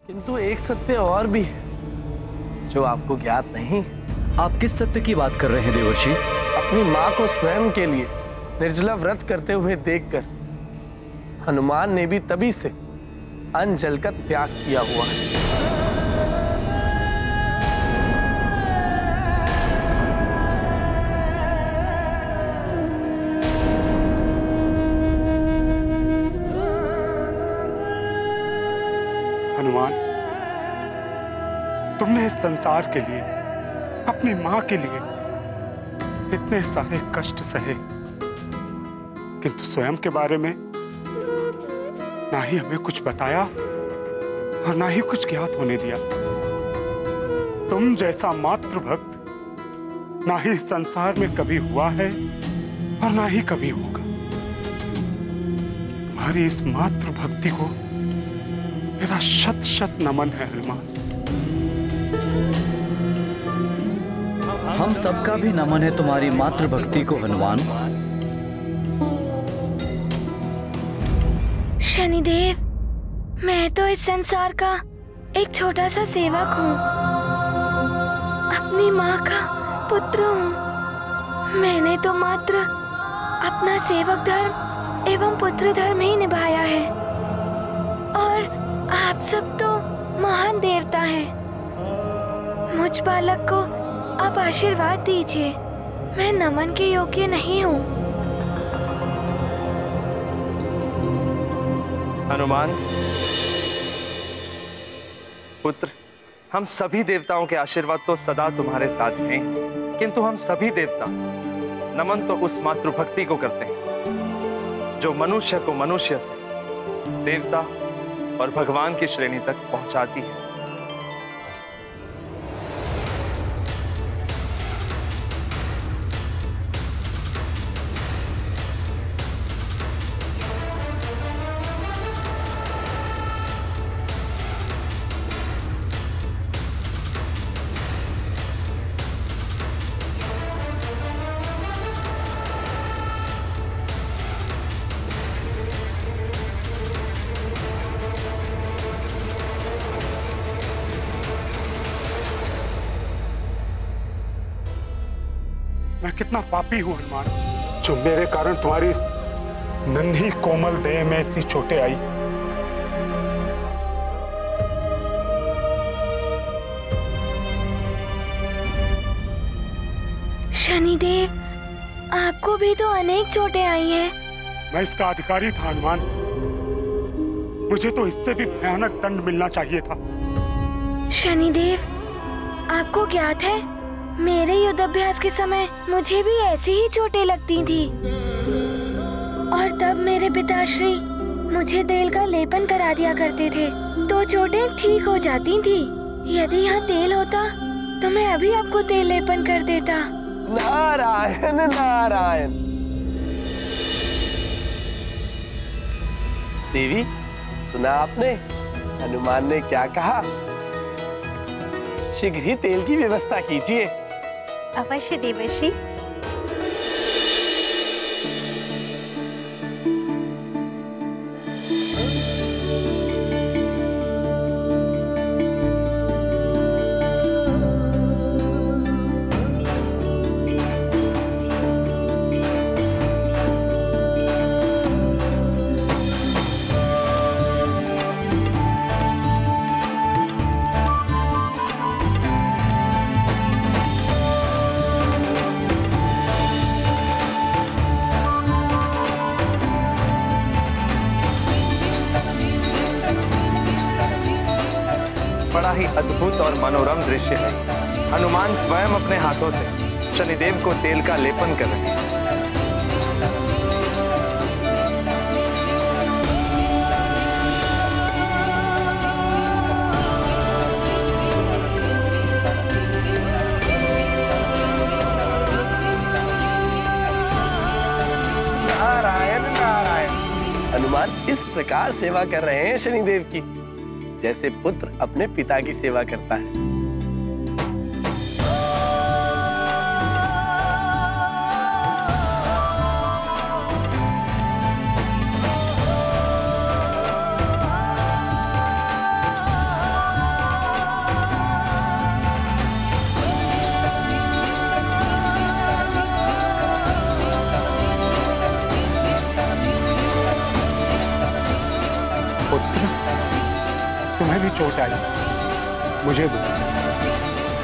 किंतु एक सत्य और भी है जो आपको ज्ञात नहीं। आप किस सत्य की बात कर रहे हैं देवर्षि? अपनी माँ को स्वयं के लिए निर्जला व्रत करते हुए देखकर हनुमान ने भी तभी से अन्न जल का त्याग किया हुआ है। हनुमान, तुमने इस संसार के लिए, अपनी मां के लिए इतने सारे कष्ट सहे, किंतु स्वयं के बारे में ना ही हमें कुछ बताया और ना ही कुछ ज्ञात होने दिया। तुम जैसा मातृभक्त ना ही संसार में कभी हुआ है और ना ही कभी होगा। तुम्हारी इस मातृभक्ति को मेरा शत शत नमन है हनुमान। हम सबका भी नमन है तुम्हारी मातृभक्ति को हनुमान। शनिदेव, मैं तो इस संसार का एक छोटा सा सेवक हूँ, अपनी माँ का पुत्र हूँ। मैंने तो मात्र अपना सेवक धर्म एवं पुत्र धर्म ही निभाया है, और आप सब तो महान देवता हैं। मुझ बालक को आप आशीर्वाद दीजिए, मैं नमन के योग्य नहीं हूँ। हनुमान पुत्र, हम सभी देवताओं के आशीर्वाद तो सदा तुम्हारे साथ हैं, किंतु हम सभी देवता नमन तो उस मातृभक्ति को करते हैं जो मनुष्य को मनुष्य से देवता और भगवान की श्रेणी तक पहुंचाती है। मैं कितना पापी हूं हनुमान, जो मेरे कारण तुम्हारी इस नन्ही कोमल देह में इतनी चोटें आई। शनिदेव, आपको भी तो अनेक चोटें आई हैं। मैं इसका अधिकारी था हनुमान, मुझे तो इससे भी भयानक दंड मिलना चाहिए था। शनिदेव, आपको ज्ञात है मेरे युद्धाभ्यास के समय मुझे भी ऐसी ही चोटें लगती थी, और तब मेरे पिताश्री मुझे तेल का लेपन करा दिया करते थे, तो चोटें ठीक हो जाती थी। यदि यहाँ तेल होता तो मैं अभी आपको तेल लेपन कर देता। नारायण नारायण। देवी, सुना आपने हनुमान ने क्या कहा? शीघ्र ही तेल की व्यवस्था कीजिए। अवश्य देवर्षि। बड़ा ही अद्भुत और मनोरम दृश्य है। हनुमान स्वयं अपने हाथों से शनिदेव को तेल का लेपन कर रहे हैं। नारायण नारायण। हनुमान इस प्रकार सेवा कर रहे हैं शनिदेव की, जैसे पुत्र अपने पिता की सेवा करता है। तुम्हें भी चोट आई, मुझे भी।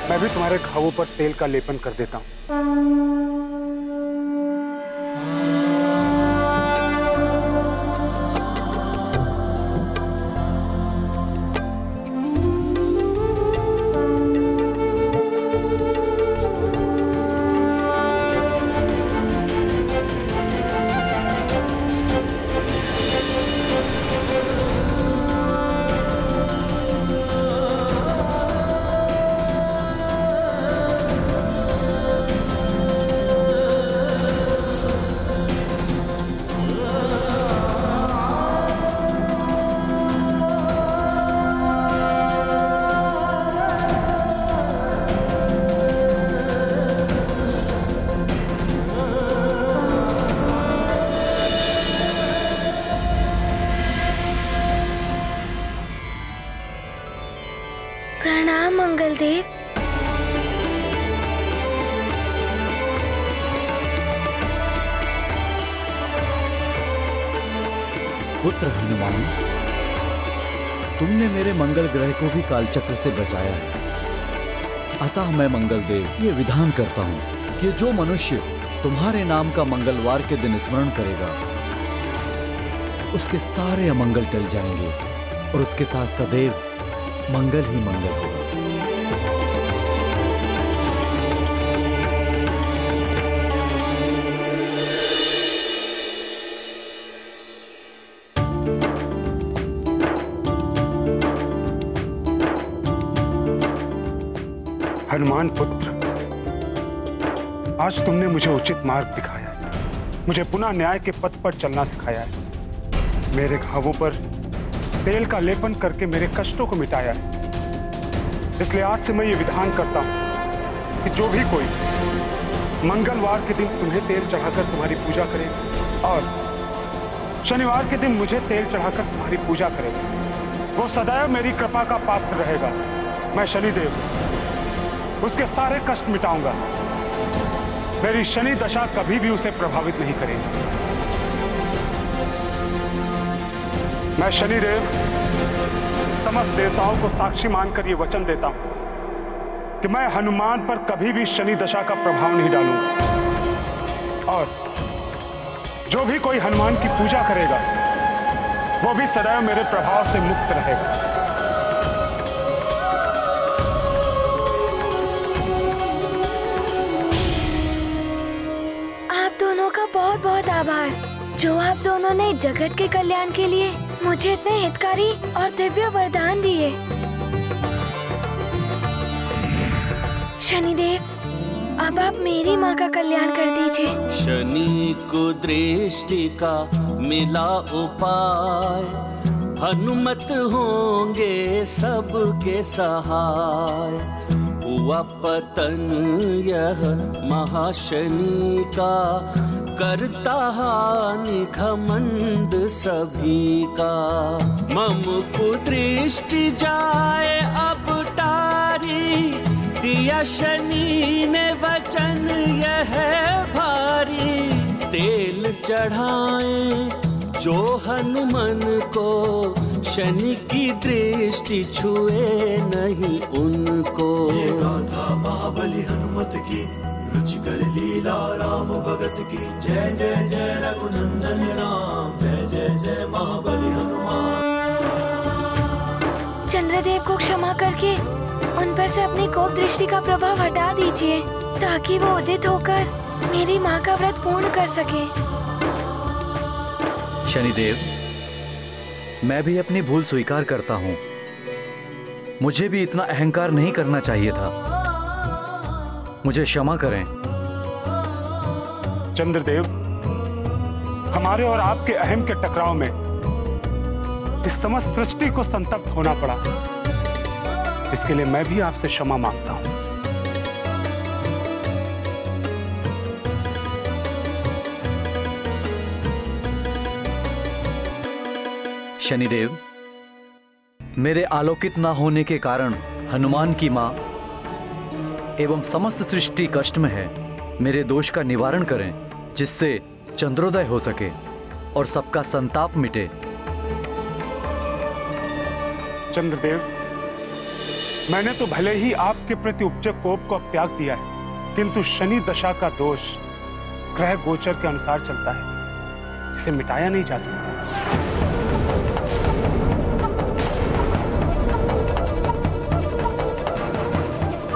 मैं भी तुम्हारे घावों पर तेल का लेपन कर देता हूँ। प्रणाम मंगलदेव। पुत्र हनुमान, तुमने मेरे मंगल ग्रह को भी कालचक्र से बचाया है। अतः मैं मंगलदेव ये विधान करता हूँ कि जो मनुष्य तुम्हारे नाम का मंगलवार के दिन स्मरण करेगा, उसके सारे अमंगल टल जाएंगे और उसके साथ सदैव मंगल ही मंगल होगा। हनुमान पुत्र, आज तुमने मुझे उचित मार्ग दिखाया है, मुझे पुनः न्याय के पथ पर चलना सिखाया है, मेरे घावों पर तेल का लेपन करके मेरे कष्टों को मिटाया है। इसलिए आज से मैं ये विधान करता हूं कि जो भी कोई मंगलवार के दिन तुम्हें तेल चढ़ाकर तुम्हारी पूजा करेगा और शनिवार के दिन मुझे तेल चढ़ाकर तुम्हारी पूजा करेगा, वो सदैव मेरी कृपा का पात्र रहेगा। मैं शनिदेव उसके सारे कष्ट मिटाऊंगा। मेरी शनि दशा कभी भी उसे प्रभावित नहीं करेगी। मैं शनिदेव समस्त देवताओं को साक्षी मानकर ये वचन देता हूं कि मैं हनुमान पर कभी भी शनि दशा का प्रभाव नहीं डालूंगा और जो भी कोई हनुमान की पूजा करेगा वो भी सदैव मेरे प्रभाव से मुक्त रहेगा। आप दोनों का बहुत बहुत आभार, जो आप दोनों ने जगत के कल्याण के लिए मुझे इतने हितकारी और दिव्य वरदान दिए। शनिदेव, अब आप मेरी माँ का कल्याण कर दीजिए। शनि को दृष्टि का मिला उपाय, हनुमत होंगे सबके सहाय। हुआ पतन यह महाशनि का, करता हानि घमंड सभी का। मम कुदृष्टि जाए अब टारी, दिया शनि ने वचन यह भारी। तेल चढ़ाए जो हनुमान को, शनि की दृष्टि छुए नहीं उनको। ये गाथा महाबली हनुमत की, रुचिकर लीला राम भगत की। जय जय जय रघुनंदन राम, जय जय जय महाबली हनुमान। चंद्रदेव को क्षमा करके उन पर से अपनी कोप दृष्टि का प्रभाव हटा दीजिए, ताकि वो उदित होकर मेरी माँ का व्रत पूर्ण कर सके। शनिदेव, मैं भी अपनी भूल स्वीकार करता हूँ। मुझे भी इतना अहंकार नहीं करना चाहिए था। मुझे क्षमा करें। चंद्रदेव, हमारे और आपके अहम के टकराव में इस समस्त सृष्टि को संतप्त होना पड़ा। इसके लिए मैं भी आपसे क्षमा मांगता हूं। शनिदेव, मेरे आलोकित न होने के कारण हनुमान की मां एवं समस्त सृष्टि कष्ट में है। मेरे दोष का निवारण करें, जिससे चंद्रोदय हो सके और सबका संताप मिटे। चंद्रदेव, मैंने तो भले ही आपके प्रति उपजे कोप को अब त्याग दिया है, किंतु शनि दशा का दोष ग्रह गोचर के अनुसार चलता है, इसे मिटाया नहीं जा सकता।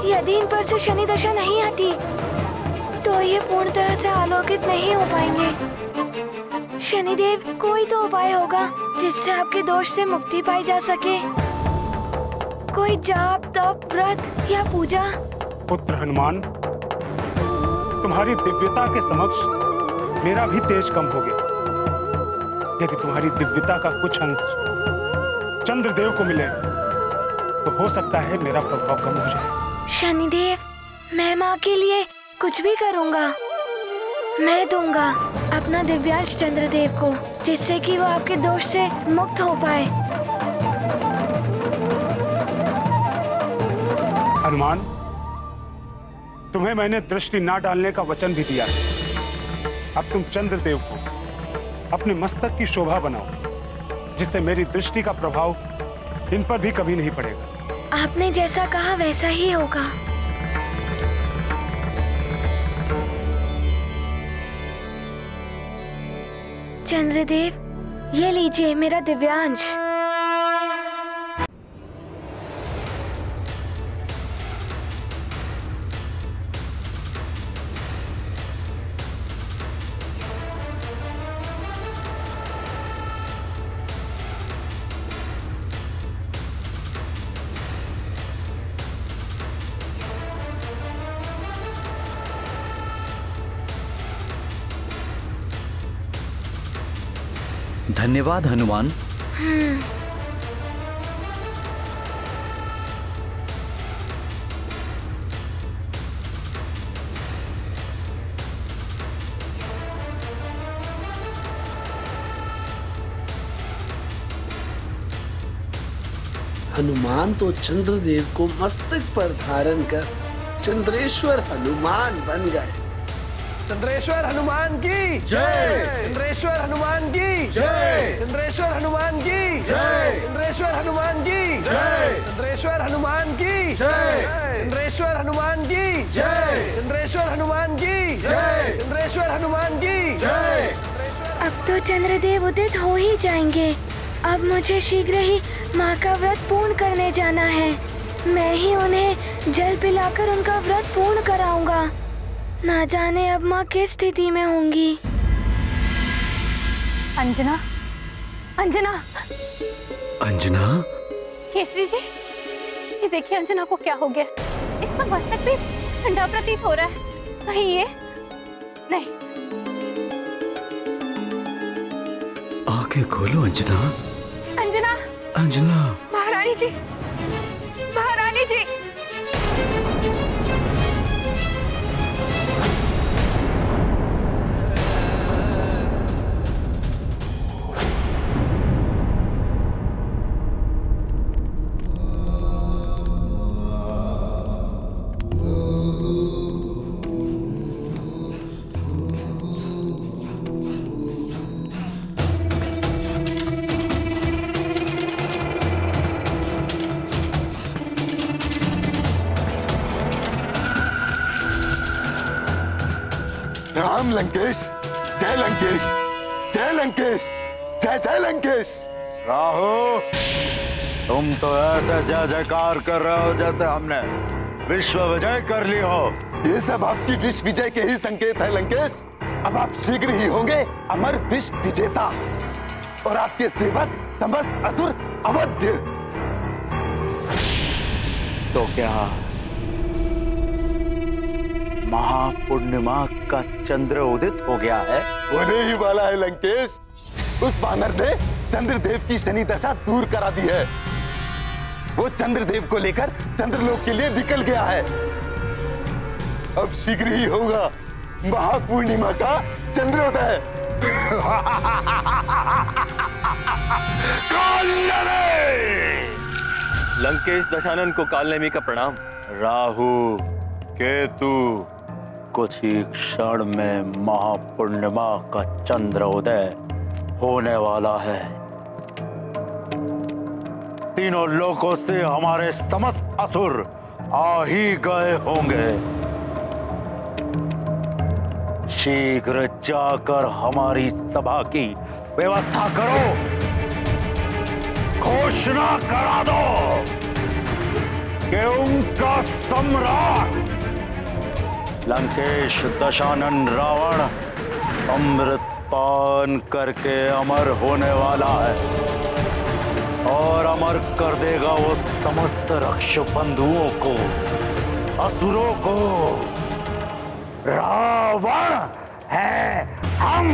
यदि इन पर से शनि दशा नहीं हटी तो ये पूर्णतः से आलोकित नहीं हो पाएंगे। शनिदेव, कोई तो उपाय होगा जिससे आपके दोष से मुक्ति पाई जा सके। कोई जाप, तप, व्रत या पूजा। पुत्र हनुमान, तुम्हारी दिव्यता के समक्ष मेरा भी तेज कम हो गया। यदि तुम्हारी दिव्यता का कुछ अंश चंद्रदेव को मिले तो हो सकता है मेरा प्रभाव कम हो जाए। शनिदेव, मैं माँ के लिए कुछ भी करूँगा। मैं दूंगा अपना दिव्यांश चंद्रदेव को, जिससे कि वो आपके दोष से मुक्त हो पाए। हनुमान, तुम्हें मैंने दृष्टि ना डालने का वचन भी दिया है। अब तुम चंद्रदेव को अपने मस्तक की शोभा बनाओ, जिससे मेरी दृष्टि का प्रभाव इन पर भी कभी नहीं पड़ेगा। आपने जैसा कहा वैसा ही होगा। चंद्रदेव, ये लीजिए मेरा दिव्यांश। धन्यवाद हनुमान। हनुमान तो चंद्रदेव को मस्तक पर धारण कर चंद्रेश्वर हनुमान बन गए। चंद्रेश्वर हनुमान की जय। चंद्रेश्वर हनुमान की जय। चंद्रेश्वर हनुमान की जय। चंद्रेश्वर हनुमान की जय। चंद्रेश्वर हनुमान की जय। चंद्रेश्वर हनुमान की जय। चंद्रेश्वर हनुमान की जय। चंद्रेश्वर हनुमान की जय। अब तो चंद्रदेव उदित हो ही जाएंगे। अब मुझे शीघ्र ही माँ का व्रत पूर्ण करने जाना है। मैं ही उन्हें जल पिलाकर उनका व्रत पूर्ण कराऊंगा। ना जाने अब माँ किस स्थिति में होंगी। अंजना, अंजना, अंजना, केसरी जी, ये देखिए अंजना को क्या हो गया। इसका मस्तक भी ठंडा प्रतीत हो रहा है। कहीं ये नहीं। आंखें खोलो अंजना। अंजना, अंजना, महारानी जी, महारानी जी। राम लंकेश, जय लंकेश, जय लंकेश, जय जय लंकेश। राहु, तुम तो ऐसे जय जयकार कर रहे हो जैसे हमने विश्व विजय कर ली हो। ये सब आपकी विश्व विजय के ही संकेत है लंकेश। अब आप शीघ्र ही होंगे अमर विश्व विजेता और आपके सेवक समस्त असुर अवध्य। तो क्या महापूर्णिमा का चंद्र उदित हो गया है? होने ही वाला है लंकेश। उस वानर ने चंद्रदेव की शनि दशा दूर करा दी है। वो चंद्रदेव को लेकर चंद्रलोक के लिए निकल गया है। अब शीघ्र ही होगा महापूर्णिमा का चंद्रोदय। लंकेश दशानन को कालनेमी का प्रणाम। राहु, केतु, कुछ ही क्षण में महापूर्णिमा का चंद्रोदय होने वाला है। तीनों लोकों से हमारे समस्त असुर आ ही गए होंगे। शीघ्र जाकर हमारी सभा की व्यवस्था करो, घोषणा करा दो कि उनका सम्राट लंकेश दशानन रावण अमृत पान करके अमर होने वाला है और अमर कर देगा वो समस्त रक्ष बंधुओं को, असुरों को। रावण है हम।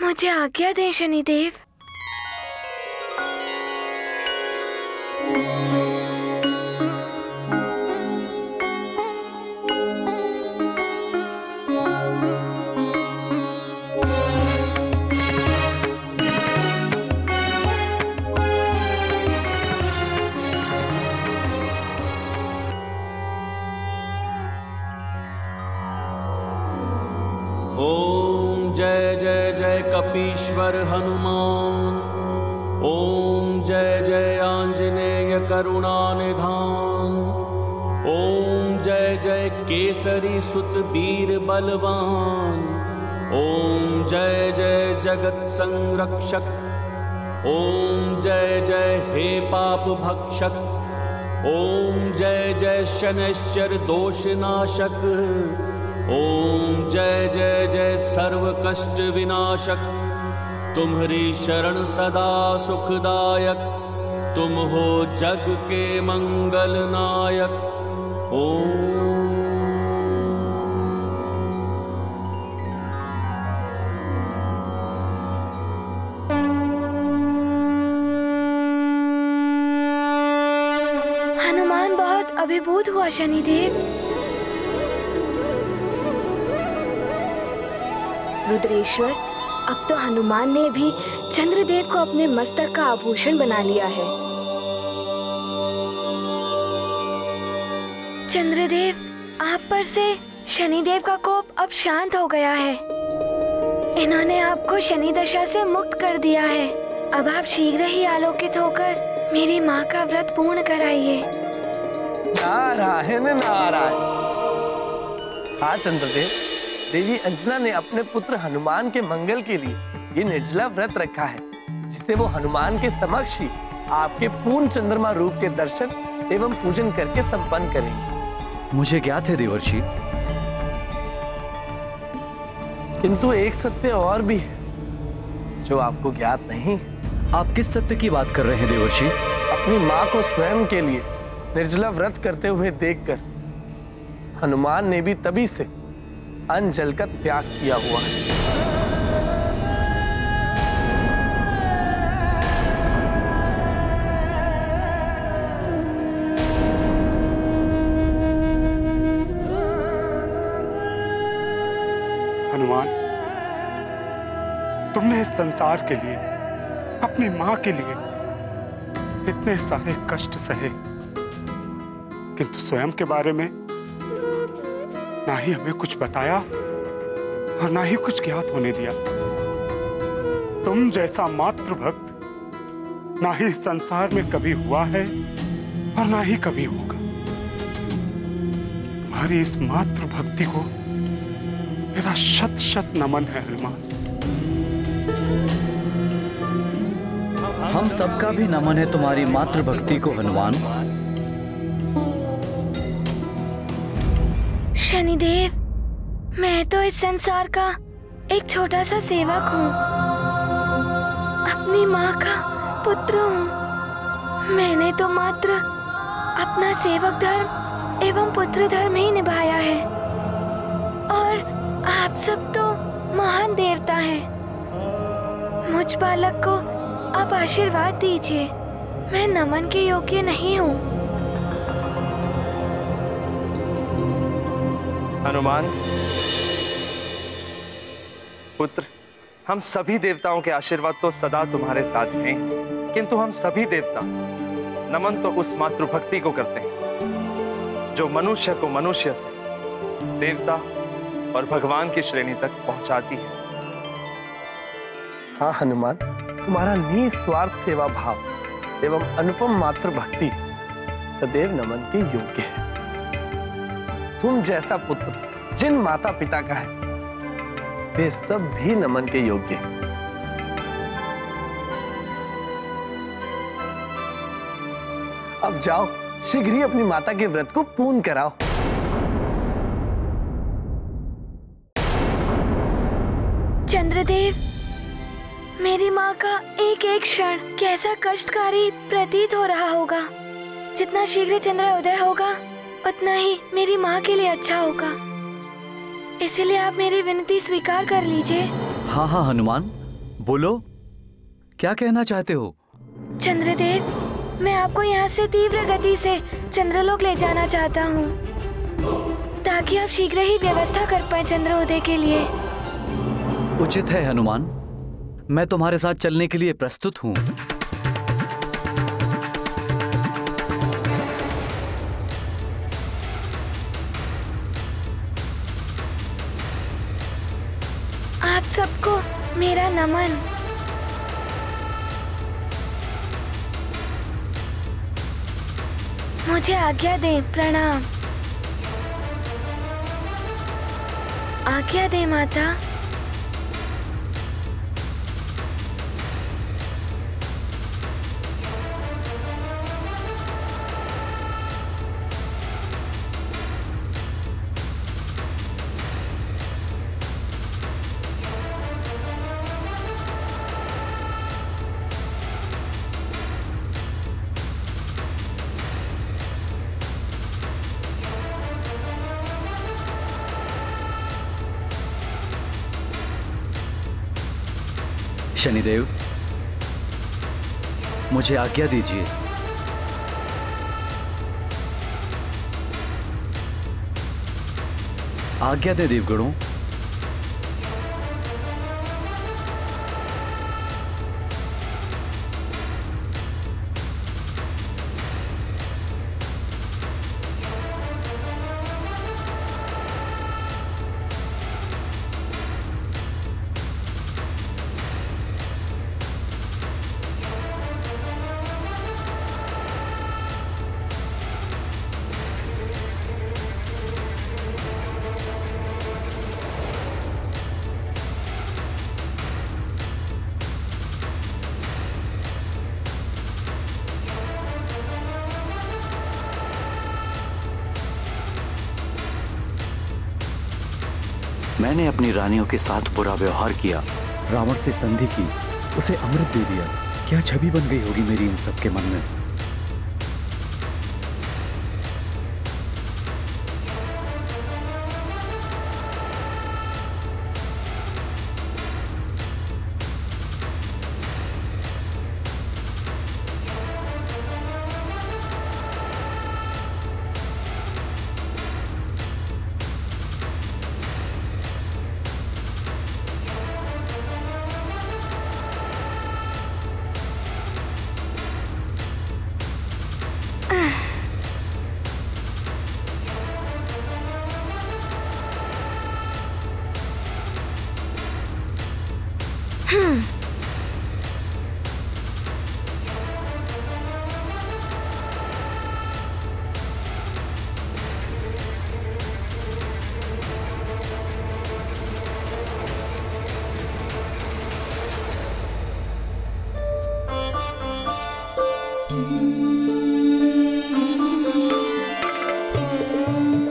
मुझे आज्ञा दें शनिदेव। कपीश्वर हनुमान। ओम जय जय आंजनेय करुणा निधान। ओम जय जय केसरी सुत वीर बलवान। ओम जय जय जगत संरक्षक। ओम जय जय हे पाप भक्षक। ओम जय जय शनैश्चर दोष नाशक। ओम जय जय जय सर्व कष्ट विनाशक। तुम्हारी शरण सदा सुखदायक। तुम हो जग के मंगल नायक। ओम। हनुमान बहुत अभिभूत हुआ शनिदेव। रुद्रेश्वर, अब तो हनुमान ने भी चंद्रदेव को अपने मस्तक का आभूषण बना लिया है। चंद्रदेव, आप पर से शनिदेव का कोप अब शांत हो गया है। इन्होंने आपको शनि दशा से मुक्त कर दिया है। अब आप शीघ्र ही आलोकित होकर मेरी माँ का व्रत पूर्ण कराइए। नारायण नारायण। हाँ चंद्रदेव, देवी अंजना ने अपने पुत्र हनुमान के मंगल के लिए ये निर्जला व्रत रखा है, जिससे वो हनुमान के समक्ष ही आपके पूर्ण चंद्रमा रूप के दर्शन एवं पूजन करके संपन्न करेंगे। मुझे ज्ञात है देवर्षि, किंतु एक सत्य और भी है जो आपको ज्ञात नहीं। आप किस सत्य की बात कर रहे हैं देवर्षि? अपनी माँ को स्वयं के लिए निर्जला व्रत करते हुए देखकर हनुमान ने भी तभी से अन्न जल का त्याग किया हुआ है। हनुमान, तुमने इस संसार के लिए, अपनी मां के लिए इतने सारे कष्ट सहे, किंतु स्वयं के बारे में ना ही हमें कुछ बताया और ना ही कुछ ज्ञात होने दिया। तुम जैसा मातृभक्त ना ही इस संसार में कभी हुआ है और ना ही कभी होगा। तुम्हारी इस मातृभक्ति को मेरा शत शत नमन है हनुमान। हम सबका भी नमन है तुम्हारी मातृभक्ति को हनुमान। शनिदेव, मैं तो इस संसार का एक छोटा सा सेवक हूँ, अपनी माँ का पुत्र हूँ। मैंने तो मात्र अपना सेवक धर्म एवं पुत्र धर्म ही निभाया है, और आप सब तो महान देवता हैं। मुझ बालक को आप आशीर्वाद दीजिए, मैं नमन के योग्य नहीं हूँ। हनुमान पुत्र, हम सभी देवताओं के आशीर्वाद तो सदा तुम्हारे साथ हैं, किंतु हम सभी देवता नमन तो उस मातृभक्ति को करते हैं जो मनुष्य को मनुष्य से, देवता और भगवान की श्रेणी तक पहुंचाती है। हाँ हनुमान, तुम्हारा निस्वार्थ सेवा भाव एवं अनुपम मातृ भक्ति सदैव नमन के योग्य है। तुम जैसा पुत्र जिन माता पिता का है वे सब भी नमन के योग्य हैं। अब जाओ, शीघ्र ही अपनी माता के व्रत को पूर्ण कराओ। चंद्रदेव, मेरी माँ का एक एक क्षण कैसा कष्टकारी प्रतीत हो रहा होगा। जितना शीघ्र चंद्रोदय होगा उतना ही मेरी माँ के लिए अच्छा होगा। इसलिए आप मेरी विनती स्वीकार कर लीजिए। हाँ हाँ हनुमान, बोलो, क्या कहना चाहते हो? चंद्रदेव, मैं आपको यहाँ से तीव्र गति से चंद्रलोक ले जाना चाहता हूँ, ताकि आप शीघ्र ही व्यवस्था कर पाए चंद्रोदय के लिए। उचित है हनुमान, मैं तुम्हारे साथ चलने के लिए प्रस्तुत हूँ। आप सबको मेरा नमन। मुझे आज्ञा दें, प्रणाम। आज्ञा दें माता। शनिदेव, मुझे आज्ञा दीजिए। आज्ञा दे देवगणों। मैंने अपनी रानियों के साथ बुरा व्यवहार किया, रावण से संधि की, उसे अमृत दे दिया। क्या छवि बन गई होगी मेरी इन सबके मन में।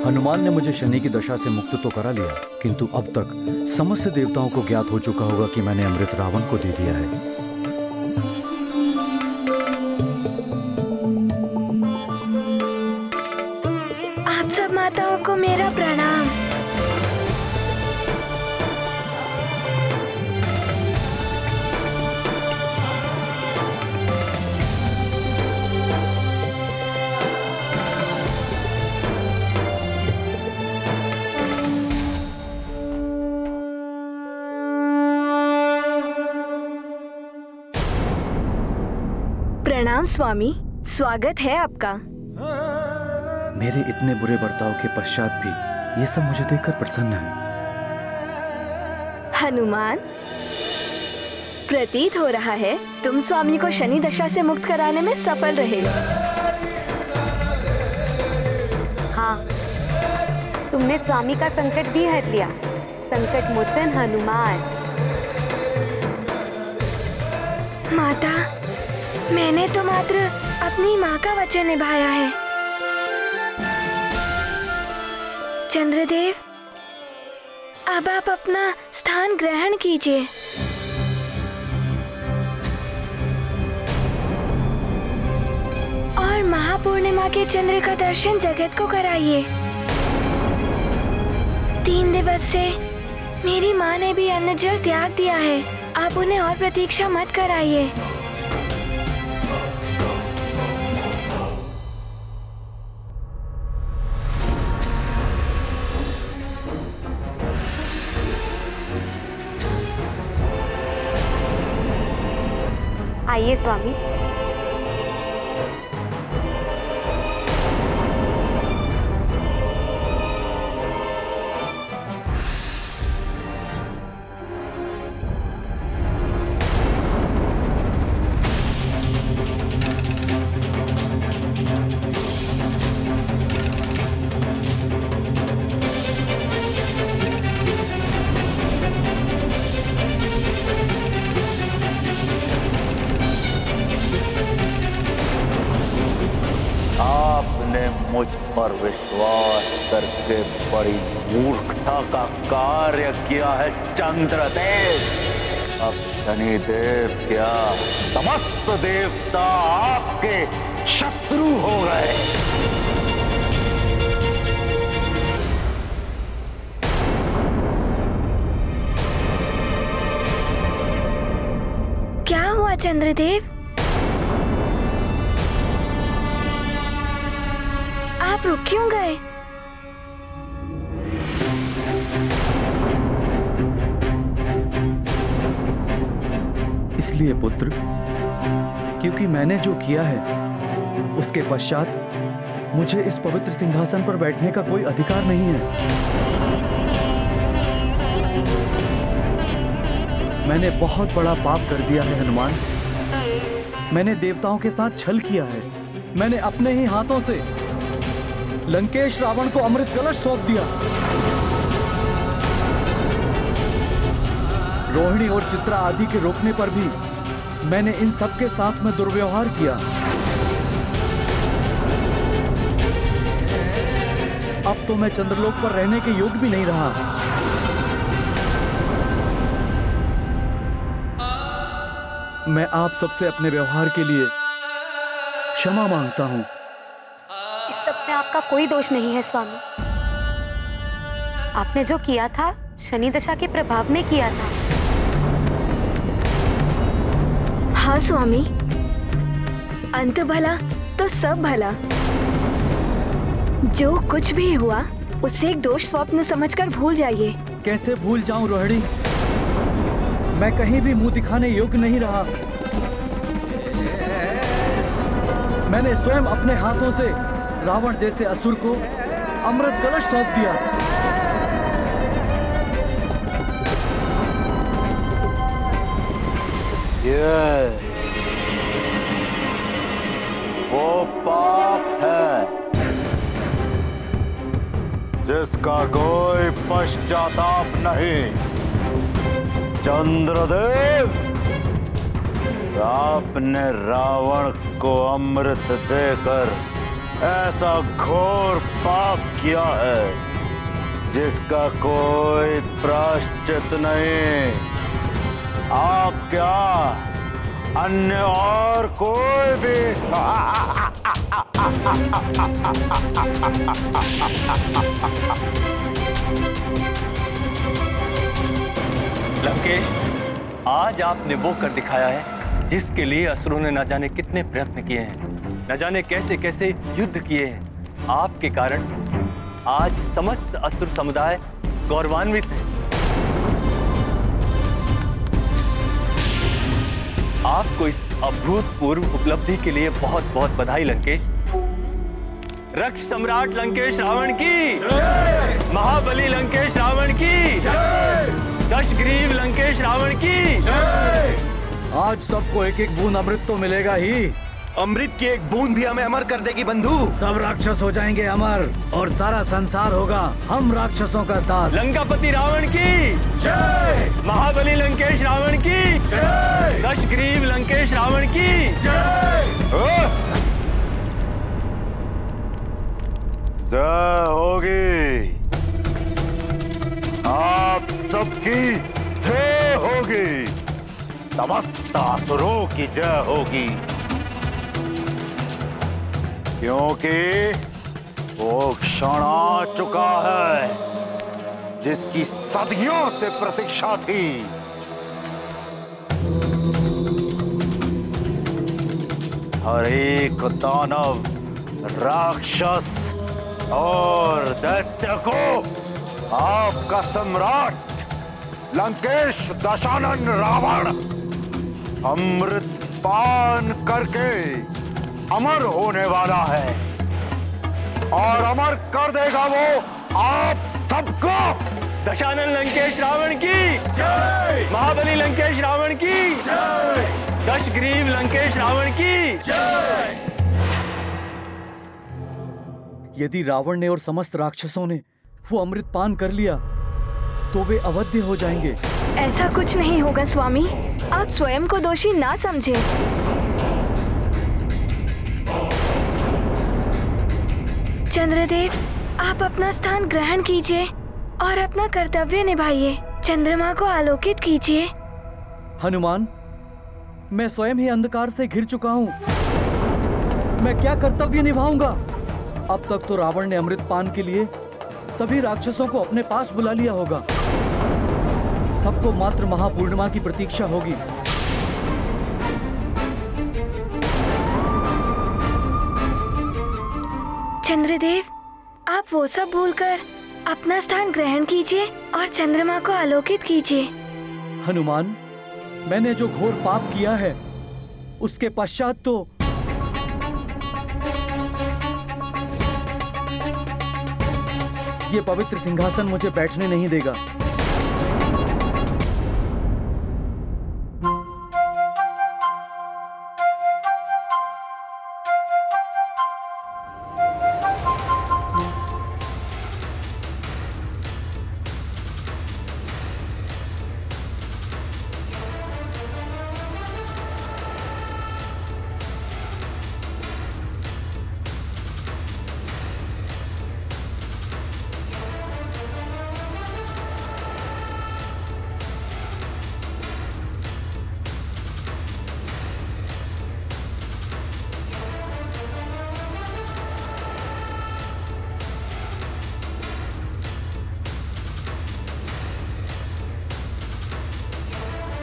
हनुमान ने मुझे शनि की दशा से मुक्त तो करा लिया, किंतु अब तक समस्त देवताओं को ज्ञात हो चुका होगा कि मैंने अमृत रावण को दे दिया है। आप सब माताओं को मेरा प्रणाम। प्रणाम स्वामी, स्वागत है आपका। मेरे इतने बुरे बर्ताव के पश्चात भी ये सब मुझे देखकर प्रसन्न है। हनुमान, प्रतीत हो रहा है तुम स्वामी को शनि दशा से मुक्त कराने में सफल रहे। हाँ, तुमने स्वामी का संकट भी हर लिया। संकट मोचन हनुमान। माता, मैंने तो मात्र अपनी माँ का वचन निभाया है। चंद्रदेव, अब आप अपना स्थान ग्रहण कीजिए। और महापूर्णिमा के चंद्र का दर्शन जगत को कराइए। 3 दिवस से मेरी माँ ने भी अन्न जल त्याग दिया है। आप उन्हें और प्रतीक्षा मत कराइए। आइए स्वामी। मुझ पर विश्वास करके बड़ी मूर्खता का कार्य किया है चंद्रदेव। अब शनिदेव क्या समस्त देवता आपके शत्रु हो गए। क्या हुआ चंद्रदेव? आप रुक क्यों गए? इसलिए पुत्र, क्योंकि मैंने जो किया है उसके पश्चात मुझे इस पवित्र सिंहासन पर बैठने का कोई अधिकार नहीं है। मैंने बहुत बड़ा पाप कर दिया है हनुमान। मैंने देवताओं के साथ छल किया है। मैंने अपने ही हाथों से लंकेश रावण को अमृत कलश सौंप दिया। रोहिणी और चित्रा आदि के रोकने पर भी मैंने इन सब के साथ में दुर्व्यवहार किया। अब तो मैं चंद्रलोक पर रहने के योग्य भी नहीं रहा। मैं आप सबसे अपने व्यवहार के लिए क्षमा मांगता हूं। इस सब में आपका कोई दोष नहीं है स्वामी। आपने जो किया था शनि दशा के प्रभाव में किया था। हाँ स्वामी, अंत भला तो सब भला। जो कुछ भी हुआ उसे एक दोष स्वप्न समझकर भूल जाइए। कैसे भूल जाऊं रोहिणी? मैं कहीं भी मुंह दिखाने योग्य नहीं रहा। मैंने स्वयं अपने हाथों से रावण जैसे असुर को अमृत कलश सौंप दिया। ये वो पाप है जिसका कोई पश्चाताप नहीं। चंद्रदेव, आपने रावण को अमृत देकर ऐसा घोर पाप किया है जिसका कोई प्रायश्चित नहीं। आप क्या अन्य और कोई भी लंकेश, आज आपने वो कर दिखाया है जिसके लिए असुरों ने न जाने कितने प्रयत्न किए हैं, न जाने कैसे कैसे युद्ध किए हैं। आपके कारण आज समस्त असुर समुदाय गौरवान्वित है। आपको इस अभूतपूर्व उपलब्धि के लिए बहुत बहुत बधाई लंकेश। रक्ष सम्राट लंकेश रावण की, महाबली लंकेश रावण की। दशग्रीव लंकेश रावण की जय। आज सबको एक एक बूंद अमृत तो मिलेगा ही। अमृत की एक बूंद भी हमें अमर कर देगी बंधु। सब राक्षस हो जाएंगे अमर और सारा संसार होगा हम राक्षसों का दास। लंकापति रावण की जय। महाबली लंकेश रावण की जय। दशग्रीव लंकेश रावण की जय। जय होगी, आप सबकी जय होगी, समस्त असुरों की जय होगी, क्योंकि वो क्षण आ चुका है जिसकी सदियों से प्रतीक्षा थी। हर एक दानव, राक्षस और दैत्य को आपका सम्राट लंकेश दशानन रावण अमृत पान करके अमर होने वाला है और अमर कर देगा वो आप सबको। दशानन लंकेश रावण की जय। महाबली लंकेश रावण की जय। दशग्रीव लंकेश रावण की जय। यदि रावण ने और समस्त राक्षसों ने वो अमृत पान कर लिया तो वे अवध्य हो जाएंगे। ऐसा कुछ नहीं होगा स्वामी, आप स्वयं को दोषी ना समझें। चंद्रदेव, आप अपना स्थान ग्रहण कीजिए और अपना कर्तव्य निभाइए। चंद्रमा को आलोकित कीजिए। हनुमान, मैं स्वयं ही अंधकार से घिर चुका हूँ, मैं क्या कर्तव्य निभाऊंगा? अब तक तो रावण ने अमृत पान के लिए सभी राक्षसों को अपने पास बुला लिया होगा। सबको मात्र महापूर्णिमा की प्रतीक्षा होगी। चंद्रदेव, आप वो सब भूलकर अपना स्थान ग्रहण कीजिए और चंद्रमा को आलोकित कीजिए। हनुमान, मैंने जो घोर पाप किया है उसके पश्चात तो ये पवित्र सिंहासन मुझे बैठने नहीं देगा।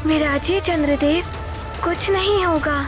विराजिए चंद्रदेव, कुछ नहीं होगा।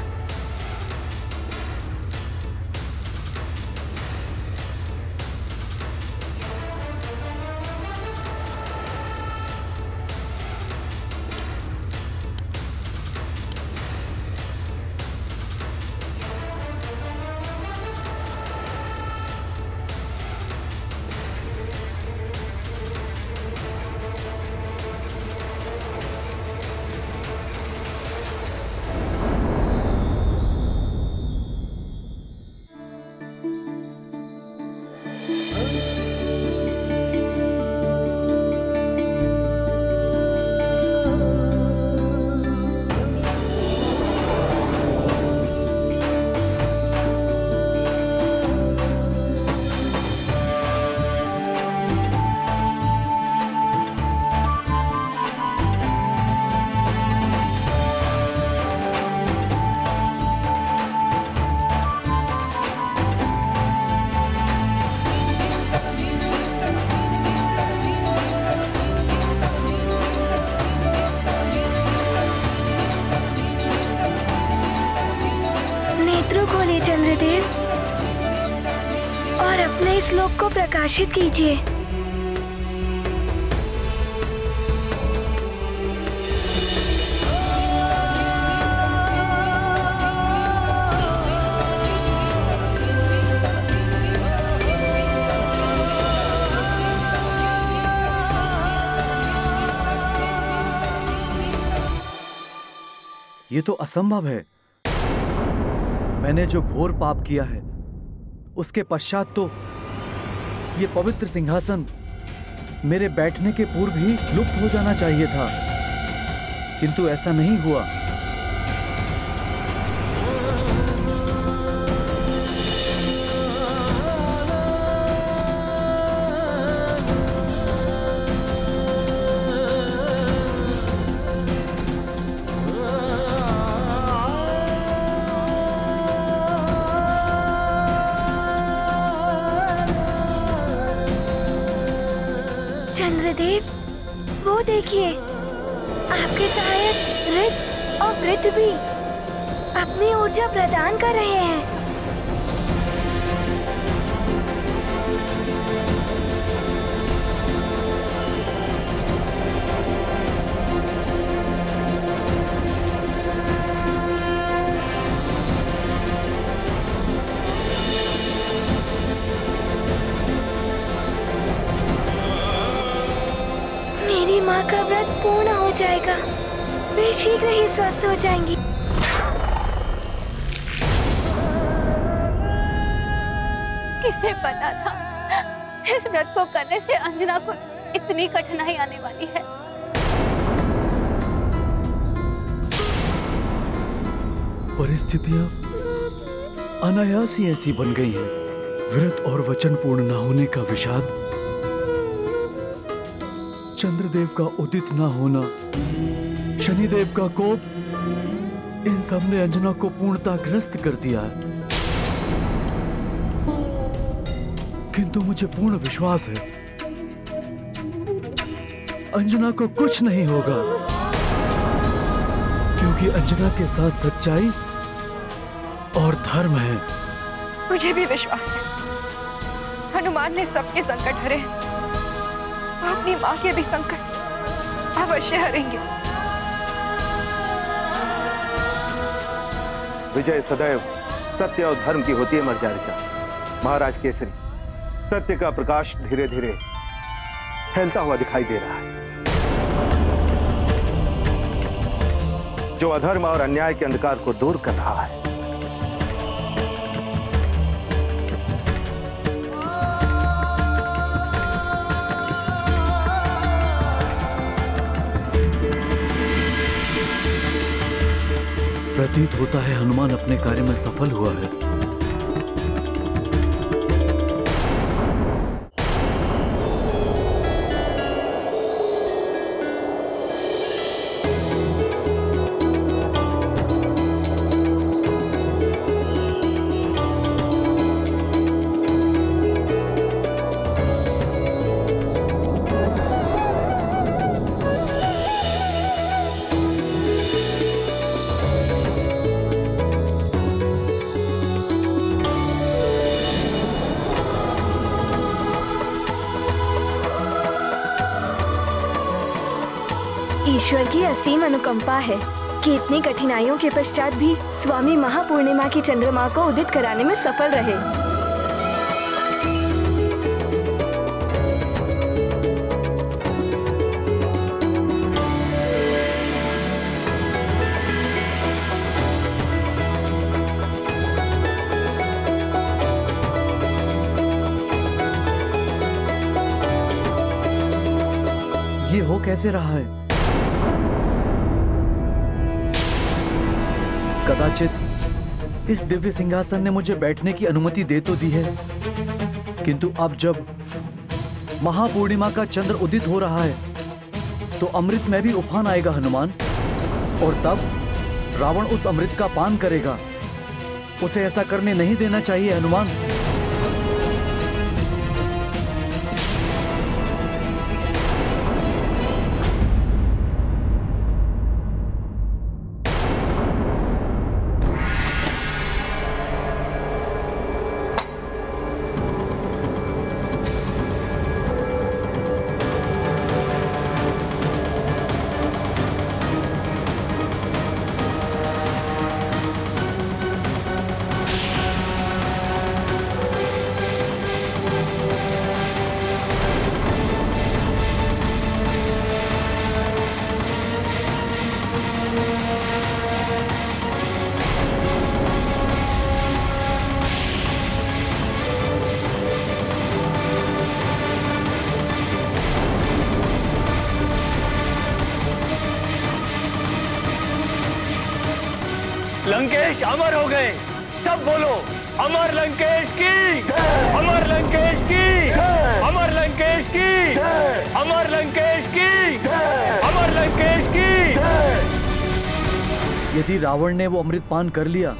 चंद्रदेव, और अपने इस लोक को प्रकाशित कीजिए। ये तो असंभव है। मैंने जो घोर पाप किया है उसके पश्चात तो ये पवित्र सिंहासन मेरे बैठने के पूर्व ही लुप्त हो जाना चाहिए था, किंतु ऐसा नहीं हुआ। चंद्रदेव, वो देखिए, आपके सहायक रित और वृद्ध भी अपनी ऊर्जा प्रदान कर रहे हैं। मेरी माँ का व्रत पूर्ण हो जाएगा, वे शीघ्र ही स्वस्थ हो जाएंगी। किसे पता था इस व्रत को करने से अंजना को इतनी कठिनाई आने वाली है। परिस्थितियां अनायास ही ऐसी बन गई हैं। व्रत और वचन पूर्ण न होने का विषाद, चंद्रदेव का उदित न होना, शनिदेव का कोप, इन सब ने अंजना को पूर्णता ग्रस्त कर दिया है। किंतु मुझे पूर्ण विश्वास है अंजना को कुछ नहीं होगा, क्योंकि अंजना के साथ सच्चाई और धर्म है। मुझे भी विश्वास है हनुमान ने सबके संकट हरे, अपनी माँ के भी संकट अवश्य हरेंगे। विजय सदैव सत्य और धर्म की होती है मर्यादा। महाराज केसरी, सत्य का प्रकाश धीरे धीरे फैलता हुआ दिखाई दे रहा है। जो अधर्म और अन्याय के अंधकार को दूर कर रहा है। प्रतीत होता है हनुमान अपने कार्य में सफल हुआ है। ईश्वर की असीम अनुकंपा है कि इतनी कठिनाइयों के पश्चात भी स्वामी महापूर्णिमा की चंद्रमा को उदित कराने में सफल रहे। ये हो कैसे रहा है? कदाचित इस दिव्य सिंहासन ने मुझे बैठने की अनुमति दे तो दी है, किंतु अब जब महापूर्णिमा का चंद्र उदित हो रहा है तो अमृत में भी उफान आएगा हनुमान, और तब रावण उस अमृत का पान करेगा। उसे ऐसा करने नहीं देना चाहिए हनुमान। लंकेश अमर हो गए। सब बोलो, अमर लंकेश की, अमर लंकेश की, अमर लंकेश की, अमर लंकेश की, अमर लंकेश की। यदि रावण ने वो अमृत पान कर लिया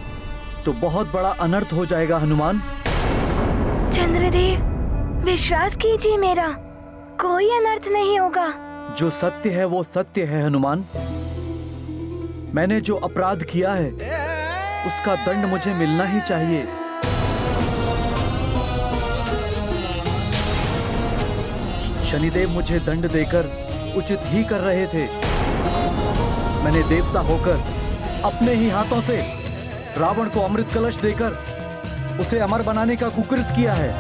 तो बहुत बड़ा अनर्थ हो जाएगा हनुमान। चंद्रदेव, विश्वास कीजिए मेरा, कोई अनर्थ नहीं होगा। जो सत्य है वो सत्य है हनुमान। मैंने जो अपराध किया है उसका दंड मुझे मिलना ही चाहिए। शनिदेव मुझे दंड देकर उचित ही कर रहे थे। मैंने देवता होकर अपने ही हाथों से रावण को अमृत कलश देकर उसे अमर बनाने का कुकृत किया है।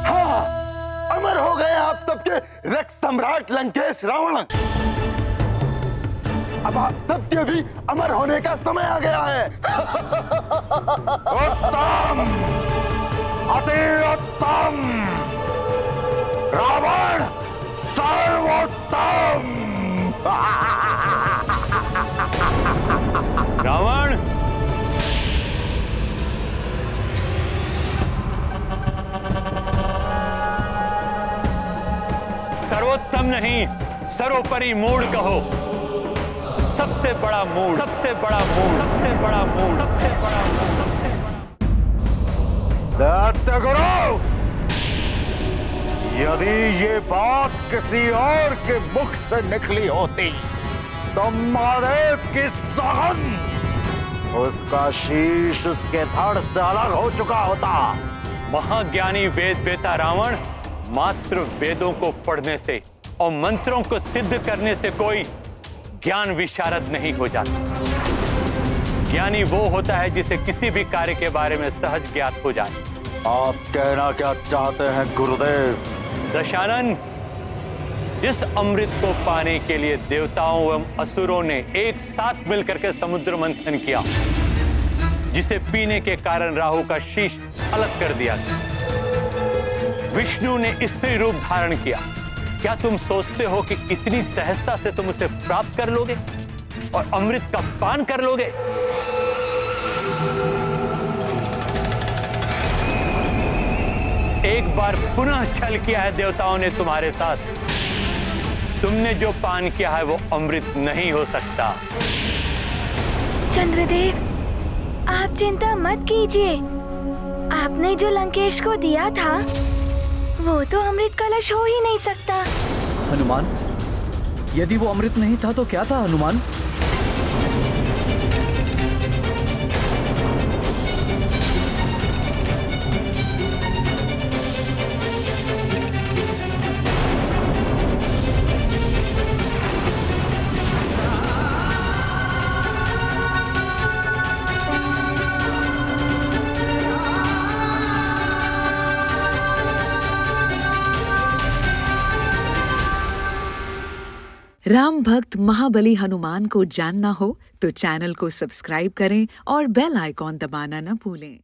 हाँ, अमर हो गए आप सबके रक्त सम्राट लंकेश रावण। अब आप सबके भी अमर होने का समय आ गया है। उत्तम, अति उत्तम, रावण सर्वोत्तम। रावण, सर्वोत्तम नहीं, सर्वोपरि मूढ़ कहो। सबसे बड़ा मूढ़, सबसे बड़ा मूढ़, सबसे बड़ा मूढ़, सबसे बड़ा मूढ़, सबसे बड़ा। दत्तगुरु, यदि ये बात किसी और के मुख से निकली होती तो महादेव की सौगंध, उसका शीश उसके धड़ से अलग हो चुका होता। महाज्ञानी वेद बेता रावण, मात्र वेदों को पढ़ने से और मंत्रों को सिद्ध करने से कोई ज्ञान विशारद नहीं हो जाता। ज्ञानी वो होता है जिसे किसी भी कार्य के बारे में सहज ज्ञात हो जाए। आप कहना क्या चाहते हैं गुरुदेव? दशानन, जिस अमृत को पाने के लिए देवताओं एवं असुरों ने एक साथ मिलकर के समुद्र मंथन किया, जिसे पीने के कारण राहु का शीश अलग कर दिया, विष्णु ने स्त्री रूप धारण किया, क्या तुम सोचते हो कि इतनी सहजता से तुम उसे प्राप्त कर लोगे और अमृत का पान कर लोगे? एक बार पुनः छल किया है देवताओं ने तुम्हारे साथ। तुमने जो पान किया है वो अमृत नहीं हो सकता। चंद्रदेव, आप चिंता मत कीजिए। आपने जो लंकेश को दिया था वो तो अमृत कलश हो ही नहीं सकता। हनुमान, यदि वो अमृत नहीं था तो क्या था हनुमान? राम भक्त महाबली हनुमान को जानना हो तो चैनल को सब्सक्राइब करें और बेल आइकॉन दबाना न भूलें।